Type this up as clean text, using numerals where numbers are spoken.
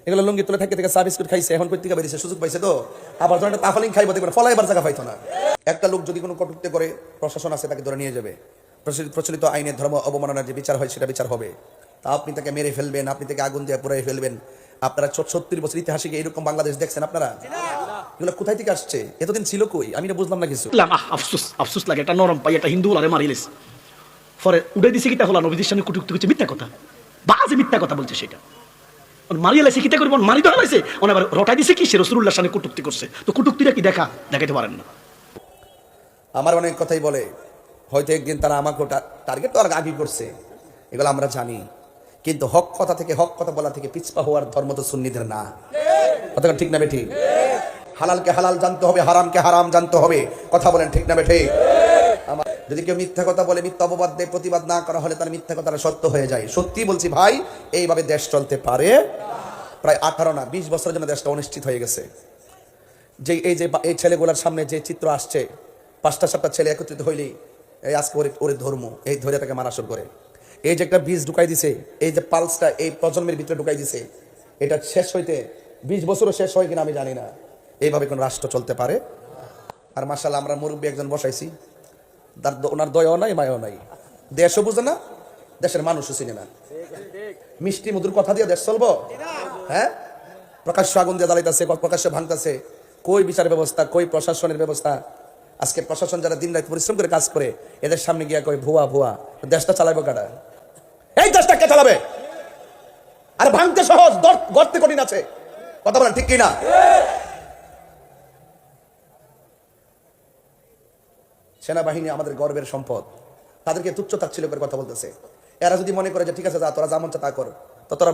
এগুলো লুঙ্গি তুলে থেকে চা বিস্কুট খাইছে, এখন পত্রিকা বেরিয়েছে, সুযোগ পাইছে তো আবার যখন তাহলিং খাইবো দেখবেন ফলাইবার জায়গা পাইতো না। একটা লোক যদি কোনো কটূক্তি করে, প্রশাসন আছে তাকে ধরে নিয়ে যাবে। প্রচলিত আইনে ধর্ম অবমাননার যে বিচার হয় সেটা বিচার হবে। তা আপনি তাকে মেরে ফেলবেন, আপনি তাকে আগুন দিয়ে পুড়িয়ে ফেলবেন। আপনারা 70 বছর ইতিহাসে এরকম বাংলাদেশ দেখছেন আপনারা? এগুলো কোথায় থেকে আসছে? এতদিন ছিল কই? আমি এটা বুঝলাম না কিছু। আফসোস আফসোস লাগে, একটা নরম পাই একটা হিন্দু আরে মারিলেস পরে উড়ে দিছে কিটা হলো নবীদের সামনে কটূক্তি করছে, মিথ্যা কথা, বাজে মিথ্যা কথা বলছে। সেটা মারিয়ে লাইছে কিটা করবো, মারি ধরা লাইছে, আবার রটাই দিছে কি সে রাসূলুল্লাহর সামনে কটূক্তি করছে। তো কটূক্তিটা কি দেখাতে পারেন না? আমার অনেক কথাই বলে, হয়তো একদিন তারা আমাকে টার্গেট তো আর আগে করছে, এগুলো আমরা জানি। কিন্তু হক কথা থেকে, হক কথা বলা থেকে পিছপা হওয়ার ধর্ম তো সুন্নিদের না। কথা ঠিক না বেঠিক? হালালকে হালাল জানতে হবে, হারামকে হারাম জানতে হবে। কথা বলেন ঠিক না বেঠিক? আমার যদি কেউ মিথ্যা কথা বলে, মিথ্যা অপবাদ দেয়, প্রতিবাদ না করা হলে তার মিথ্যা কথাটা সত্য হয়ে যায়। সত্যি বলছি ভাই, এইভাবে দেশ চলতে পারে। প্রায় 18 না 20 বছরের জন্য দেশটা অনিশ্চিত হয়ে গেছে। এই ছেলেগুলোর সামনে যে চিত্র আসছে, 5টা-7টা ছেলে একত্রিত হইলেই এই আজকে ওরে ধর্ম এই ধরে তাকে মারা শুরু করে। এই যে একটা বীজ ঢুকাই দিছে, এই যে পালসটা এই প্রজন্মের ভিতরে ঢুকাই দিছে, এটা শেষ হইতে 20 বছরও শেষ হয় কিনা আমি জানি না। এইভাবে কোন রাষ্ট্র চলতে পারে? আর মাশাআল্লাহ আমরা মুরব্বী একজন বসাইছি, ওনার দয়াও নাই মায়াও নাই, দেশও বুঝে না, দেশের মানুষও চিনে না। মিষ্টি মধুর কথা দিয়ে দেশ চলবো? হ্যাঁ, প্রকাশ্য আগুন দিয়ে জ্বালাইতেছে, প্রকাশ্য ভাঙতেছে। কই বিচার ব্যবস্থা, কই প্রশাসনের ব্যবস্থা? আজকে প্রশাসন যারা দিন রাত পরিশ্রম করে কাজ করে, এদের সামনে গিয়া কই ভুয়া ভুয়া, দেশটা চালাবো কারা? এই দেশটা কে চালাবে? আর ভাঙতে সহজ, গড়তে কঠিন আছে। কথা বলেন ঠিক কিনা? সেনাবাহিনী আমাদের গর্বের সম্পদ, তাদেরকে তুচ্ছ তাচ্ছিল্য করে কথা বলতেছে। এরা যদি মনে করে যে ঠিক আছে যা তোরা যা মন চায় তা কর, তো তোরা